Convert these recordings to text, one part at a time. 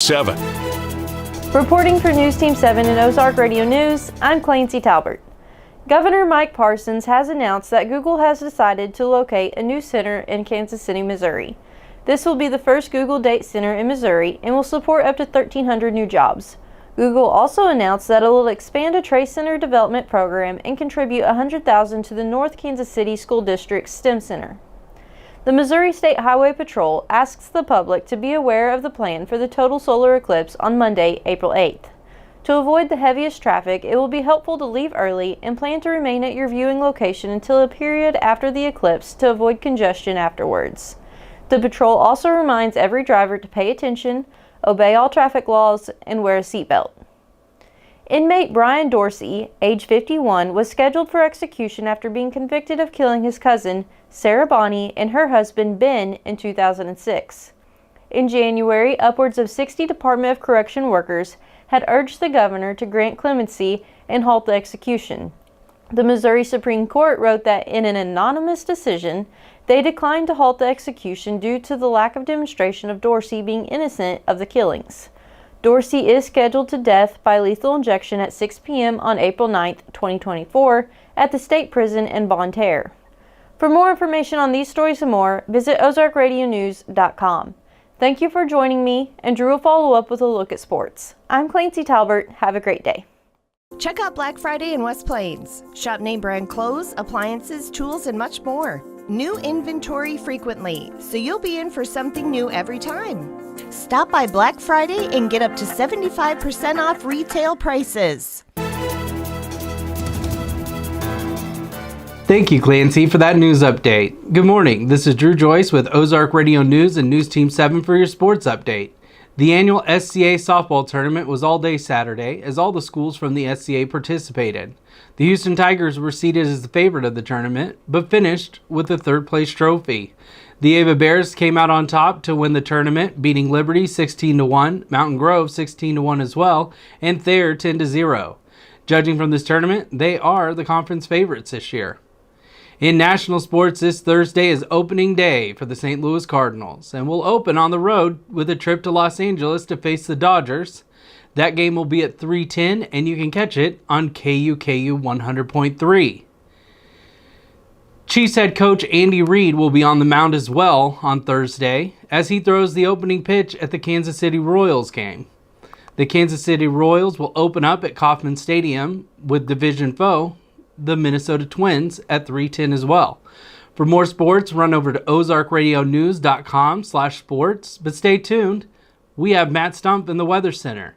7. Reporting for News Team 7 and Ozark Radio News, I'm Clancy Talbert. Governor Mike Parsons has announced that Google has decided to locate a new center in Kansas City, Missouri. This will be the first Google Data Center in Missouri and will support up to 1,300 new jobs. Google also announced that it will expand a Trace Center development program and contribute $100,000 to the North Kansas City School District's STEM Center. The Missouri State Highway Patrol asks the public to be aware of the plan for the total solar eclipse on Monday, April 8th. To avoid the heaviest traffic, it will be helpful to leave early and plan to remain at your viewing location until a period after the eclipse to avoid congestion afterwards. The patrol also reminds every driver to pay attention, obey all traffic laws, and wear a seatbelt. Inmate Brian Dorsey, age 51, was scheduled for execution after being convicted of killing his cousin, Sarah Bonney, and her husband, Ben, in 2006. In January, upwards of 60 Department of Correction workers had urged the governor to grant clemency and halt the execution. The Missouri Supreme Court wrote that in an anonymous decision, they declined to halt the execution due to the lack of demonstration of Dorsey being innocent of the killings. Dorsey is scheduled to death by lethal injection at 6 p.m. on April 9, 2024, at the state prison in Bonne Terre. For more information on these stories and more, visit ozarkradionews.com. Thank you for joining me, and Drew will follow up with a look at sports. I'm Clancy Talbert. Have a great day. Check out Black Friday in West Plains. Shop name brand clothes, appliances, tools, and much more. New inventory frequently, so you'll be in for something new every time. Stop by Black Friday and get up to 75% off retail prices. Thank you, Clancy, for that news update. Good morning. This is Drew Joyce with Ozark Radio News and News Team 7 for your sports update. The annual SCA softball tournament was all day Saturday as all the schools from the SCA participated. The Houston Tigers were seeded as the favorite of the tournament, but finished with the third place trophy. The Ava Bears came out on top to win the tournament, beating Liberty 16-1, Mountain Grove 16-1 as well, and Thayer 10-0. Judging from this tournament, they are the conference favorites this year. In national sports, this Thursday is opening day for the St. Louis Cardinals, and will open on the road with a trip to Los Angeles to face the Dodgers. That game will be at 3:10, and you can catch it on KUKU 100.3. Chiefs head coach Andy Reid will be on the mound as well on Thursday as he throws the opening pitch at the Kansas City Royals game. The Kansas City Royals will open up at Kauffman Stadium with division foe, the Minnesota Twins, at 3:10 as well. For more sports, run over to ozarkradionews.com/sports, but stay tuned. We have Matt Stump in the Weather Center.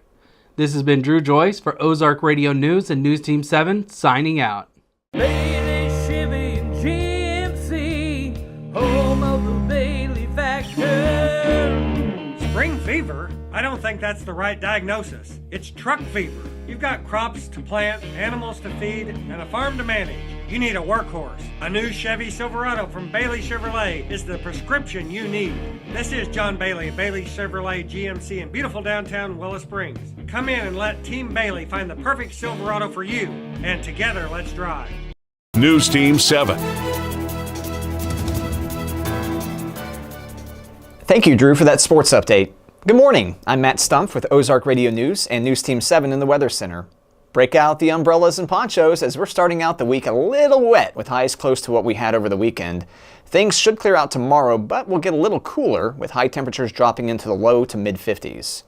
This has been Drew Joyce for Ozark Radio News and News Team 7, signing out. Bailey, Chevy, and GMC, home of the Bailey Factor. Spring fever? I don't think that's the right diagnosis. It's truck fever. You've got crops to plant, animals to feed, and a farm to manage. You need a workhorse. A new Chevy Silverado from Bailey Chevrolet is the prescription you need. This is John Bailey of Bailey Chevrolet GMC in beautiful downtown Willow Springs. Come in and let Team Bailey find the perfect Silverado for you. And together, let's drive. News Team 7. Thank you, Drew, for that sports update. Good morning. I'm Matt Stumpf with Ozark Radio News and News Team 7 in the Weather Center. Break out the umbrellas and ponchos as we're starting out the week a little wet with highs close to what we had over the weekend. Things should clear out tomorrow, but we'll get a little cooler with high temperatures dropping into the low to mid 50s.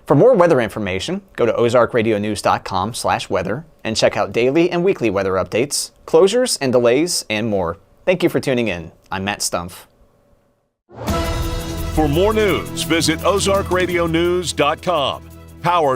For more weather information, go to ozarkradionews.com/weather and check out daily and weekly weather updates, closures and delays, and more. Thank you for tuning in. I'm Matt Stumpf. For more news, visit ozarkradionews.com. Powered